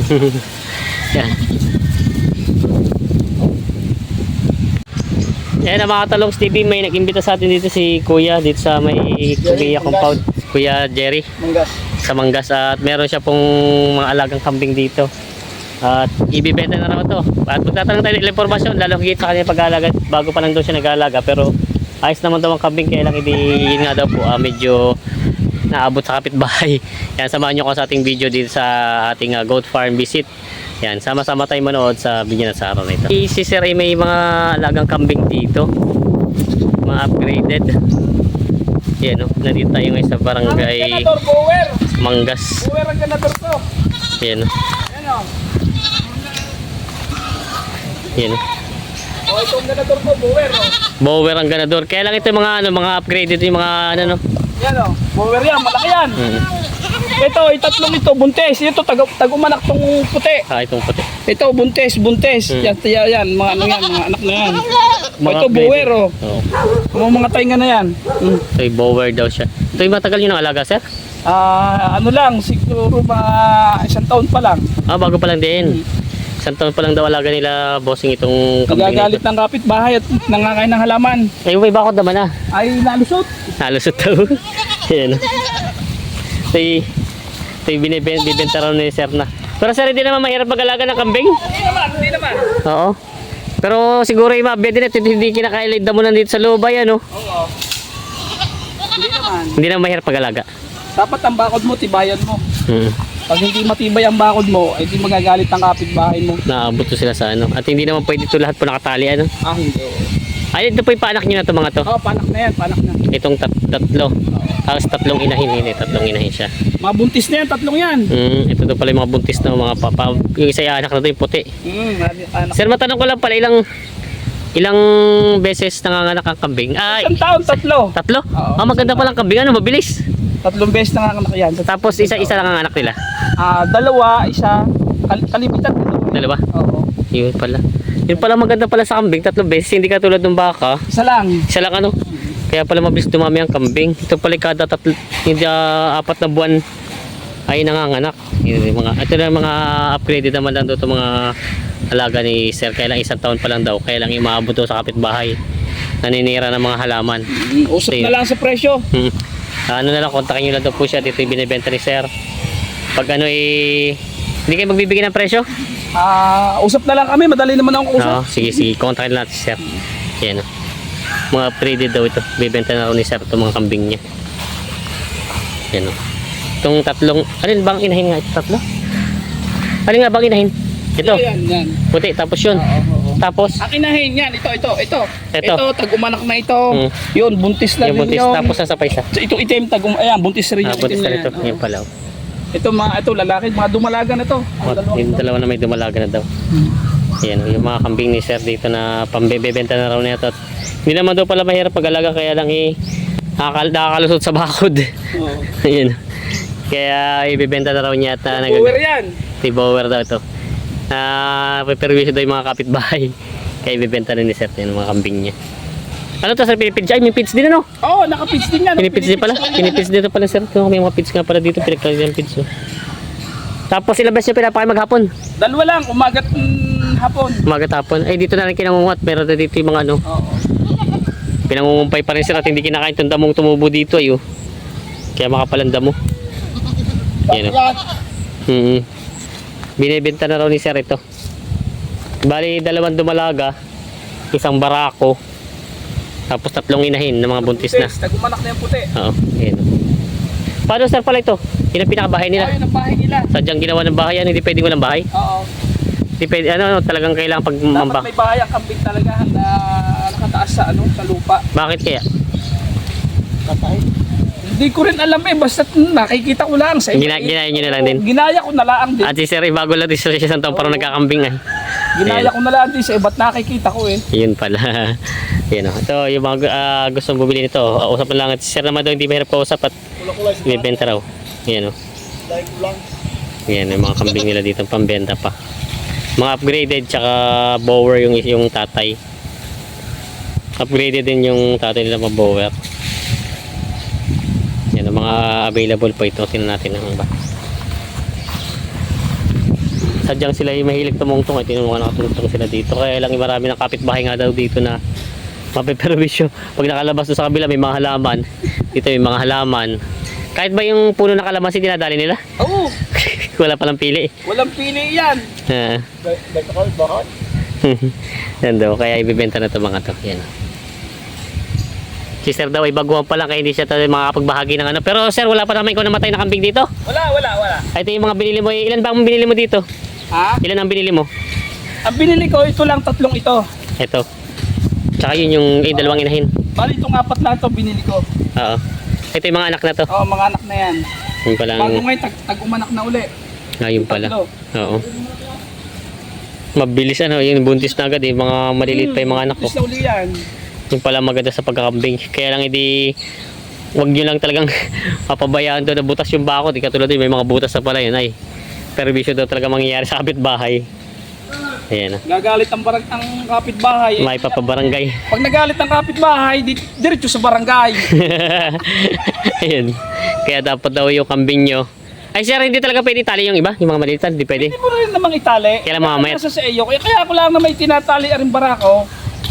Yan. Yan ang mga Talongs TV, may nag-imbita sa atin dito si Kuya dito sa may Kuya compound, Kuya Jerry Mangas. sa Mangas, at meron siya pong mga alagang kambing dito at ibibenta na naman to. At magtatanong tayo ng informasyon lalo higit sa kanya pag-aalaga, bago pa lang daw siya nag-aalaga, pero ayos naman daw ang kambing, kaya lang hindi yun nga daw po medyo naabot sa kapitbahay. Yan, samahan nyo ko sa ating video dito sa ating goat farm visit. Yan, sama-sama tayo manood sa video na sa araw na ito. Si Sir ay may mga alagang kambing dito, mga upgraded. Yan, nandito tayo ngayon sa barangay Mangas. Bower ang ganador to. Yan, yan. Oh, itong ganador to, bower. Bower ang ganador. Kaya lang ito mga mga upgraded yung mga ano. Yan o, bower yan, malaki yan. Ito, tatlong ito, buntes. Ito, tagumanak tong puti. Itong puti. Ito, buntes. Yan, mga ano yan, mga anak na yan. Mga Ito, bower o. Oo. Mga tainga na yan. Ito yung bower daw siya. Ito yung matagal nyo ng alaga, Sir? Ano lang, siguro mga 1 taon pa lang. Bago pa lang din. 1 taon pa lang daw alaga nila, bossing, itong kambing. Nagagalit ng kapitbahay at nangakain ng halaman. Ay, may bakod naman na. Ay, nalusot. Nalusot daw. Yan. Ito yung binibenta raw ni Sir na. Pero Sir, hindi naman mahirap mag-alaga ng kambing? Hindi naman. Oo. Pero siguro yung mga bed hindi kinakailid mo nandito sa loob, yan, no? Oo. Hindi naman. Hindi naman mahirap mag-alaga. Dapat ang bakod mo, tibayan mo. Hmm. Pag hindi matibay ang bakod mo, ay di magagalit ang kapitbahay mo. Naabot to sila sa ano. At hindi naman pwede ito lahat po nakatali, ano? Hindi. Ay, ito po yung paanak nyo na ito, mga to. Panak na yan, panak na. Itong tatlo. Tapos 3 inahin, hindi. 3 inahin siya. Mabuntis na yan, tatlong yan. Ito to pala yung mga buntis na mga papa. Yung isa yung anak na to, yung puti. Anak. Sir, matanong ko lang pala, ilang beses nanganganak ang kambing? Ay, 1 taon, 3. 3? Oo. Maganda palang kambing. Ano, mabilis. 3 beses nanganganak yan. Tapos isa-isa lang ang anak nila. 2, isa, kalimitan. 2? Oo. Yun pala. Yun pala maganda pala sa kambing, 3 beses. Hindi katulad ng baka. Isa lang. Isa lang ano. Kaya pala mabilis dumami ang kambing. Ito pala kada 4 na buwan ay nanganganak. Ito na mga upgraded naman lang doon mga alaga ni Sir. Kaya lang 1 taon pa lang daw. Kaya lang imaabot doon sa kapitbahay. Naninira ng mga halaman. Usap na lang sa presyo. Ano na lang, kontakin nyo lang daw po siya. Dito yung binibenta ni Sir. Pag ano hindi kayo magbibigay ng presyo? Usap na lang kami, madali naman akong usap. Sige, kontakin natin si Sir. Yan. Mga upgraded daw ito. Bibenta na rin ni Sir itong mga kambing niya. Yan. Itong 3, alin bang inahin nga ito? 3? Alin nga bang inahin? Ito. Yan. Puti, tapos yun. Tapos Ang inahin yan, ito. Ito, tagumanak na ito. Yun, buntis na yung din buntis, yun. tapos nasa pa isa. Ito itim, ayan, buntis rin yung Buntis itim na na ito. yan. Yan pala. Ito lalaki, mga dumalaga na to. Yung dalawa na may dumalaga na daw. Yan, yung mga kambing ni Sir dito na pambebenta na raw nito. Hindi naman daw pala mahirap pag-alaga, kaya lang nakakalusot sa bakod. Ayun. Kaya ibebenta na raw niya at Bower yan. Bower daw ito. Peperwisyo daw yung mga kapitbahay. Kaya ibebenta na ni Sir yung mga kambing niya. Ano to, Sir? Pinipids? Ay, may pids din, ano? Oo, naka-pids din yan. Pinipids din pala? Pinipids din pala, Sir. May mga pids nga pala dito. Pinagkalitan pids. Tapos ilang beses niya pinapakain maghapon? 2 lang, umagat hapon. Umagat hapon. Ay, dito na rin kinangungat. Meron na dito yung mga ano. Oo. Pinangungumpay pa rin sila at hindi kinakain itong damong tumubo dito. Ay, kaya makapalang damo. Yan o. Binibenta na raw ni Sir ito. Bali, 2 dumalaga. 1 barako. Tapos 3 inahin na mga buntis na. Tagumanak na yung puti. Oo. Yan. Paano, Sir, pala ito? Yun ang pinakabahay nila. Yun ang bahay nila. Sadyang ginawa ng bahay yan. Hindi pwedeng walang bahay. Oo. Hindi pwede, talagang kailangan pag Dapat mambak. may bahay ang kambing talaga na nakataas sa sa lupa. Bakit kaya? Hindi ko rin alam basta nakikita ko lang sa Ginaya nyo na lang din. Ginaya ko na lang din. At si Sir, bago lang din siya isang taon parang nagkakambing ay. Ginaya ko na lang din sa iba't nakikita ko Yun pala. Yan o. Ito yung mga gustong bumili nito. Usap na lang at si Sir naman daw hindi mahirap kausap at ibibenta raw. Yan o. Yan yung mga kambing nila dito pambenta pa. Mga upgraded tsaka bower yung tatay. Upgraded din yung tatay nila mga bower. Yan ang mga available po ito. Tingnan natin ang ba. sadyang sila yung mahilig tumungtong. Ay, tinungan nakatungtong sila dito. Kaya lang marami ng kapitbahay nga daw dito na mapiperwisyo. Pag nakalabas doon sa kabila, may mga halaman. Dito may mga halaman. Kahit ba yung puno na kalamansi, dinadali nila? Oo. Wala palang pili. Walang pili yan. Ah. Bakit? Yan daw, kaya ibibenta na ito mga to. Yan. Sister daw ay baguhan pa lang kaya hindi siya tayo makapagbahagi ng ano. Pero sir, wala pa naman ikaw namatay na kambing dito? Wala. Ay, ito yung mga binili mo. Ilan ba ang binili mo dito? Ha? Ilan ang binili mo? Ang binili ko, ito lang, 3 ito. Ito. Tsaka yun yung dalawang inahin. Bali, itong 4 lang ito binili ko. Oo. Ito yung mga anak na to. Oo, mga anak na yan. Yun pala. Bago ngayon, tag-umanak na uli. Yun pala. Tatlo. Oo. Mabilis ano, yung buntis na agad eh. Mga maliliit pa yung mga anak ko. Buntis na uli yan. Yung pala maganda sa pagkakambing. Kaya lang hindi, wag nyo lang talagang papabayaan doon na butas yung bakod. Katulad din, may mga butas na pala yun ay. Perwisyo daw talaga mangyayari sa kapitbahay. Ayan na. Gagalit ang kapitbahay. May papabarangay. Pag nagalit ang kapitbahay, diretso sa barangay. Ayun. Kaya dapat daw yung kambing nyo. Ay sir, hindi talaga pwede itali yung iba? Yung mga malilitan, hindi pwede. Hindi mo rin namang itali. Kailan mamaya? Nasa sa iyo. Kaya ako lang na may tinatali rin barako.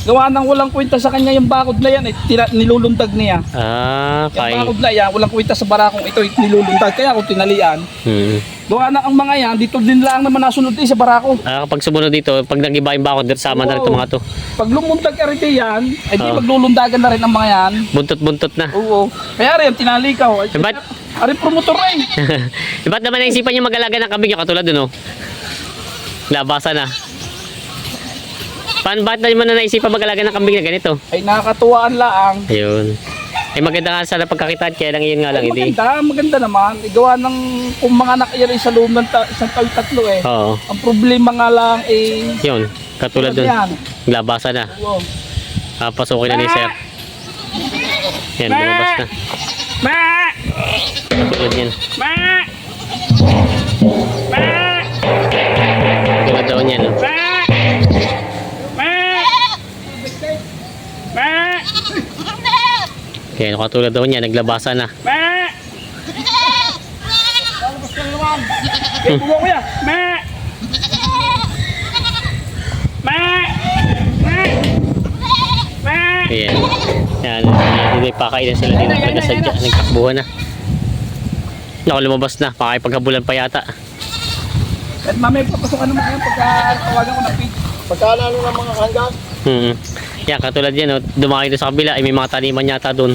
Gawa nang walang kwenta sa kanya yung bakod na yan. Nilulundag niya. Ah, Yung kaya. bakod na yan, walang kwenta sa barakong ito. Nilulundag. Kaya ako tinalian. Gawa na ang mga yan, dito din lang naman nasunod sa barako. Kapag sumunod dito, pag nag-iba yung bakod, sama na rin itong mga to. Pag lumundag ka rin yan, ay di Oo. maglulundagan na rin ang mga yan. Buntot-buntot na. Oo. Kaya rin, tinali ka. Ay, Ba't? Ari promotor rin. Ba't naman naisipan yung mag-alaga ng kambing yung katulad dun, oh? Labasan na. Ba't naman na naisipan mag-alaga ng kambing na ganito? Ay nakakatuwaan lang. Ayun. Ay maganda nga sana pagkakitaan, kaya lang yun nga lang, hindi. Maganda naman. Igawa ng kung mga anak yan ay sa loob ng isang taon 3 eh. Oo. Ang problema nga lang eh. Yun. Katulad dun. Yan. Labasan na. Oo. Pasukin na ni sir. Yan, lumabas na. Ma! Katulad yan. Ma! Ma! Katulad daw niyan, oh. Ma! Ma! Ma! Kaya katulad daw niya, naglabasan na. Ma! Eh, buwa ko yan. Ma! Ma! Ma! Ma! Ayan. Yan. Hindi pakain na sila dito. Talaga sadya. Nagtakbuhan na. Naku, lumabas na. Pakipaghabulan pa yata. At mamaya papasokan naman kayo pagka tawagan ko ng page. Pagkalalo ng mga hanggang. Yan, katulad yan. Oh. Dumaki doon sa kabila. Ay, may mga taniman yata doon.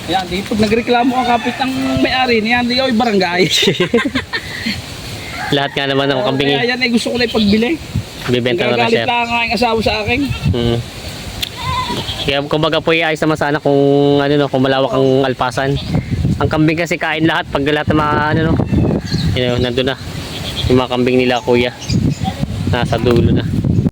Ayan, di pag nagreklamo ang kapit ang may-ari niyan, di ay barangay. Lahat nga naman ng kambing. Kaya yan ay gusto ko na ipagbili. Bibenta na Nagagalit sir. lang ang aking asawa sa akin. Kaya kumbaga po iayos naman sana kung ano no, kung malawak ang alpasan. Ang kambing kasi kain lahat pag lahat ng mga ano no. Nandun na. Yung mga kambing nila kuya. Nasa dulo na.